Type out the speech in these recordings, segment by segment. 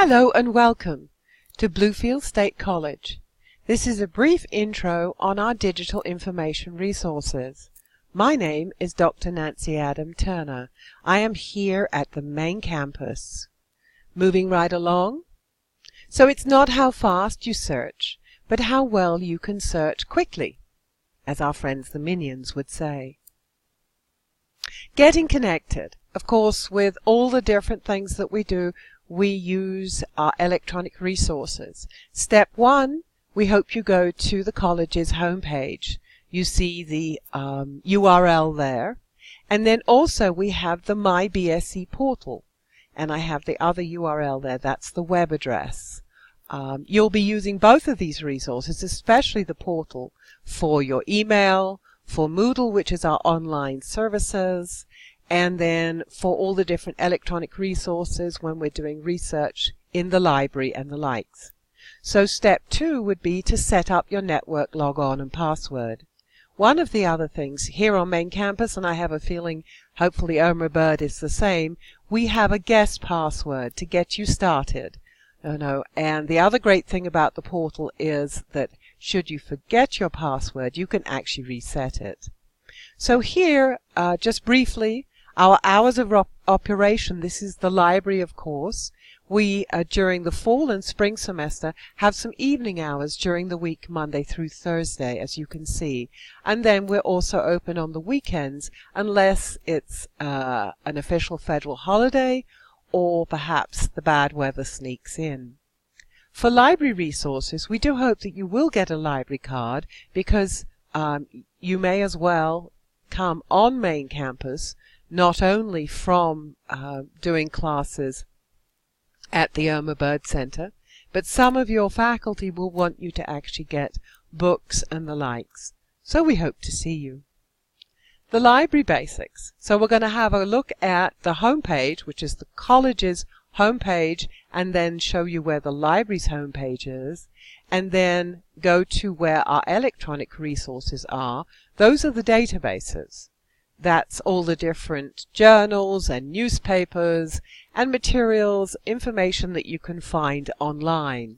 Hello and welcome to Bluefield State College. This is a brief intro on our digital information resources. My name is Dr. Nancy Adam Turner. I am here at the main campus. Moving right along. So it's not how fast you search, but how well you can search quickly, as our friends the Minions would say. Getting connected. Of course, with all the different things that we do, we use our electronic resources. Step one, we hope you go to the college's homepage. You see the URL there. And then also we have the My BSc portal. And I have the other URL there. That's the web address. You'll be using both of these resources, especially the portal, for your email, for Moodle, which is our online services, and then for all the different electronic resources when we're doing research in the library and the likes. So step two would be to set up your network logon and password. One of the other things here on main campus, and I have a feeling hopefully Irma Bird is the same, we have a guest password to get you started. And the other great thing about the portal is that should you forget your password, you can actually reset it. So here, just briefly, our hours of operation. This is the library, of course. We, during the fall and spring semester, have some evening hours during the week, Monday through Thursday, as you can see. And then we're also open on the weekends, unless it's an official federal holiday or perhaps the bad weather sneaks in. For library resources, we do hope that you will get a library card because you may as well come on main campus, not only from doing classes at the Irma Bird Center, but some of your faculty will want you to actually get books and the likes. So we hope to see you. The library basics. So we're going to have a look at the homepage, which is the college's homepage, and then show you where the library's homepage is, and then go to where our electronic resources are. Those are the databases. That's all the different journals and newspapers and materials, information that you can find online.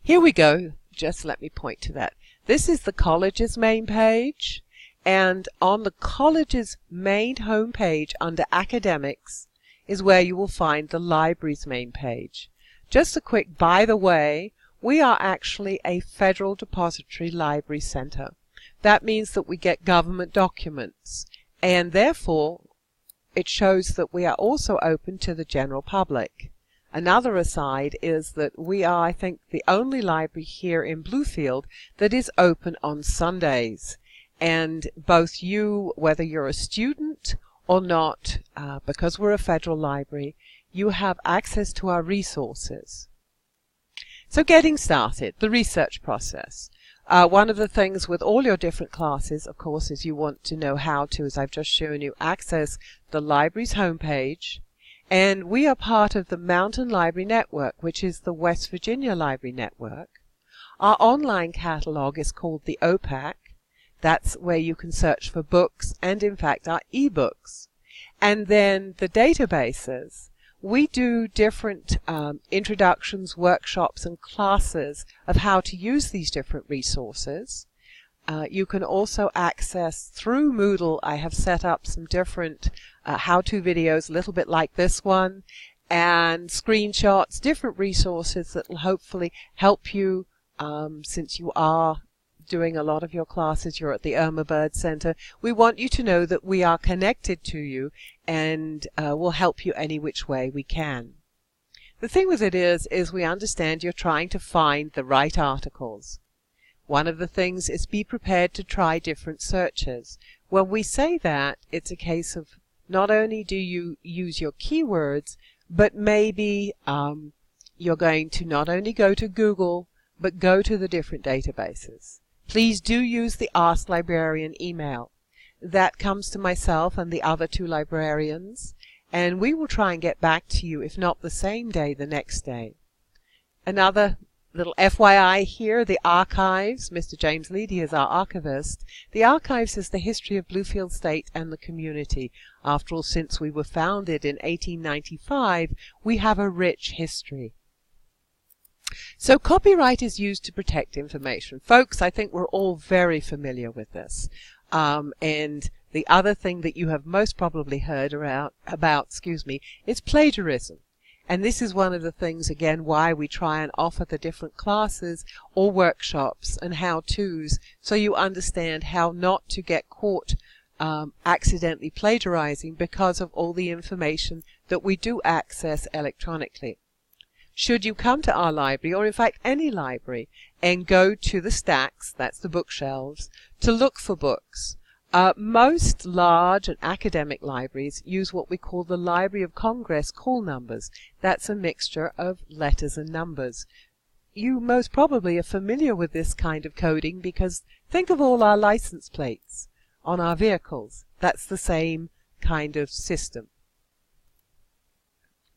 Here we go. Just let me point to that. This is the college's main page, and on the college's main homepage under academics is where you will find the library's main page. Just a quick by the way, we are actually a federal depository library center. That means that we get government documents, and therefore it shows that we are also open to the general public. Another aside is that we are, I think, the only library here in Bluefield that is open on Sundays. And both you, whether you're a student or not, because we're a federal library, you have access to our resources. So getting started, the research process. One of the things with all your different classes, of course, is you want to know how to, as I've just shown you, access the library's homepage. And we are part of the Mountain Library Network, which is the West Virginia Library Network. Our online catalog is called the OPAC. That's where you can search for books and, in fact, our ebooks. And then the databases. We do different introductions, workshops, and classes of how to use these different resources. You can also access through Moodle. I have set up some different how-to videos, a little bit like this one, and screenshots, different resources that will hopefully help you since you are doing a lot of your classes, you're at the Irma Bird Center. We want you to know that we are connected to you and will help you any which way we can. The thing with it is we understand you're trying to find the right articles. One of the things is be prepared to try different searches. When we say that, it's a case of not only do you use your keywords, but maybe you're going to not only go to Google, but go to the different databases. Please do use the Ask Librarian email. That comes to myself and the other two librarians, and we will try and get back to you, if not the same day, the next day. Another little FYI here, the archives, Mr. James Leedy is our archivist. The archives is the history of Bluefield State and the community. After all, since we were founded in 1895, we have a rich history. So copyright is used to protect information. Folks, I think we're all very familiar with this. And the other thing that you have most probably heard about, is plagiarism. And this is one of the things, again, why we try and offer the different classes or workshops and how-tos, so you understand how not to get caught accidentally plagiarizing because of all the information that we do access electronically. Should you come to our library, or in fact any library, and go to the stacks, that's the bookshelves, to look for books, most large and academic libraries use what we call the Library of Congress call numbers. That's a mixture of letters and numbers. You most probably are familiar with this kind of coding because think of all our license plates on our vehicles. That's the same kind of system.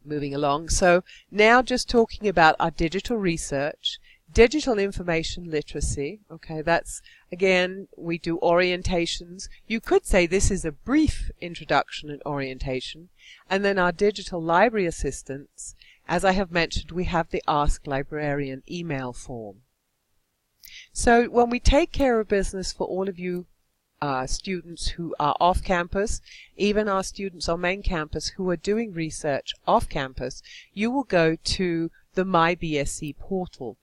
Moving along, so now just talking about our digital research, digital information literacy. Okay, that's, again, we do orientations. You could say this is a brief introduction and orientation. And then our digital library assistants, as I have mentioned, we have the Ask Librarian email form. So when we take care of business for all of you students who are off campus, even our students on main campus who are doing research off campus, you will go to the MyBSC portal.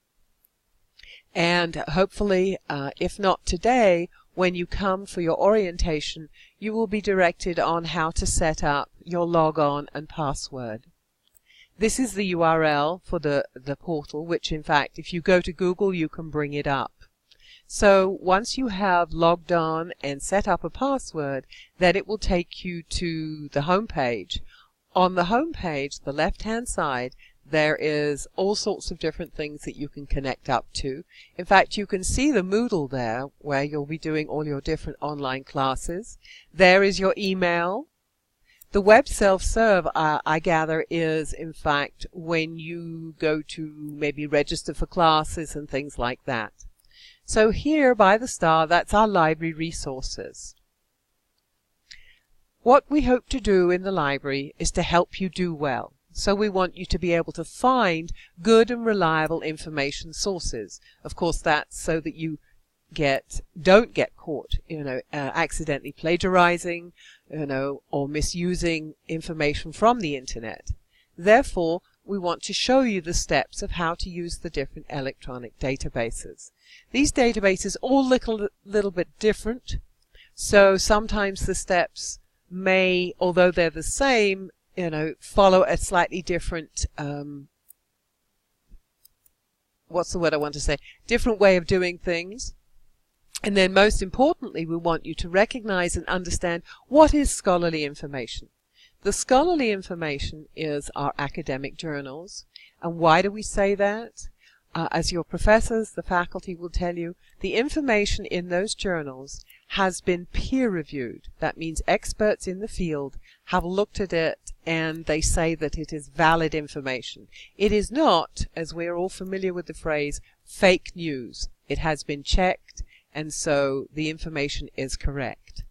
And hopefully, if not today, when you come for your orientation, you will be directed on how to set up your logon and password. This is the URL for the portal, which in fact, if you go to Google, you can bring it up. So once you have logged on and set up a password, then it will take you to the home page. On the home page, the left-hand side, there is all sorts of different things that you can connect up to. In fact, you can see the Moodle there, where you'll be doing all your different online classes. There is your email. The web self-serve, I gather, is, in fact, when you go to maybe register for classes and things like that. So here by the star, that's our library resources. What we hope to do in the library is to help you do well. So we want you to be able to find good and reliable information sources. Of course, that's so that you don't get caught, accidentally plagiarizing, or misusing information from the internet. Therefore, we want to show you the steps of how to use the different electronic databases. These databases all look a little bit different, so sometimes the steps may, although they're the same, follow a slightly different, different way of doing things. And then most importantly, we want you to recognize and understand what is scholarly information. The scholarly information is our academic journals. And why do we say that? As your professors, the faculty will tell you, the information in those journals has been peer-reviewed. That means experts in the field have looked at it and they say that it is valid information. It is not, as we're all familiar with the phrase, fake news. It has been checked, and so the information is correct.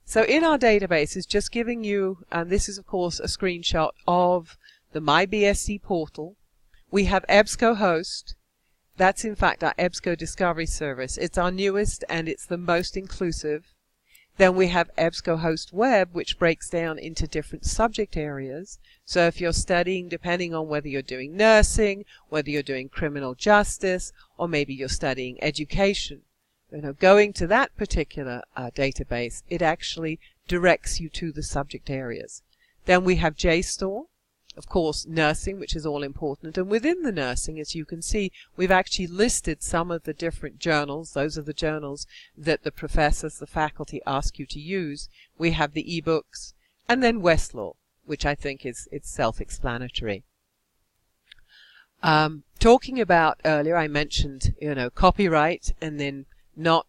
So in our database is just giving you, and this is of course a screenshot of the MyBSC portal. We have EBSCOhost. That's in fact our EBSCO Discovery Service. It's our newest and it's the most inclusive. Then we have EBSCOhost Web, which breaks down into different subject areas. So if you're studying, depending on whether you're doing nursing, whether you're doing criminal justice, or maybe you're studying education, going to that particular database, it actually directs you to the subject areas. Then we have JSTOR, of course, nursing, which is all important. And within the nursing, as you can see, we've actually listed some of the different journals. Those are the journals that the professors, the faculty ask you to use. We have the ebooks, and then Westlaw, which I think it's self-explanatory. Talking about earlier, I mentioned, copyright and then not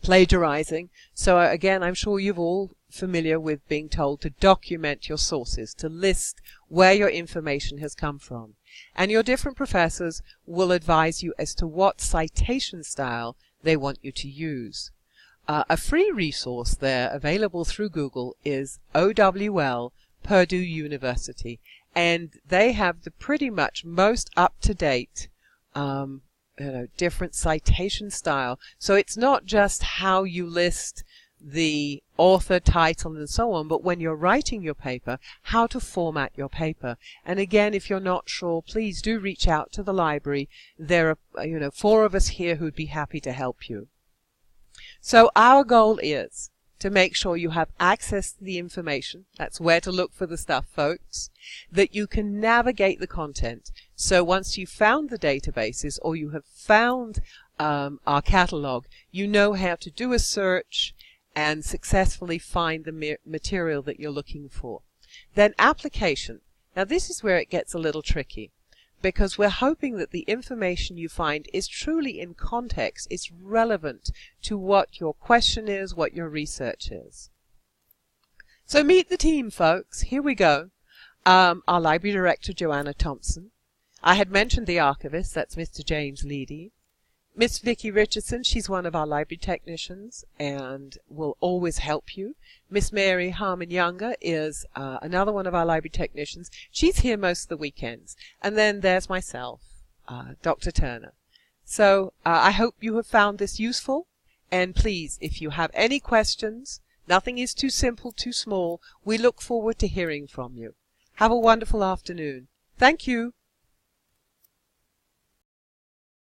plagiarizing. So again, I'm sure you've all familiar with being told to document your sources, to list where your information has come from. And your different professors will advise you as to what citation style they want you to use. A free resource there available through Google is OWL Purdue University, and they have the pretty much most up-to-date different citation style. So it's not just how you list the author, title, and so on, but when you're writing your paper, how to format your paper. And again, if you're not sure, please do reach out to the library. There are 4 of us here who'd be happy to help you. So our goal is to make sure you have access to the information. That's where to look for the stuff, folks. That you can navigate the content. So once you've found the databases or you have found our catalog, you know how to do a search and successfully find the material that you're looking for. Then application. Now this is where it gets a little tricky, because we're hoping that the information you find is truly in context, it's relevant to what your question is, what your research is. So meet the team, folks. Here we go. Our library director, Joanna Thompson. I had mentioned the archivist, that's Mr. James Leedy. Miss Vicki Richardson, she's one of our library technicians and will always help you. Miss Mary Harmon Younger is another one of our library technicians. She's here most of the weekends. And then there's myself, Dr. Turner. So I hope you have found this useful. And please, if you have any questions, nothing is too simple, too small. We look forward to hearing from you. Have a wonderful afternoon. Thank you.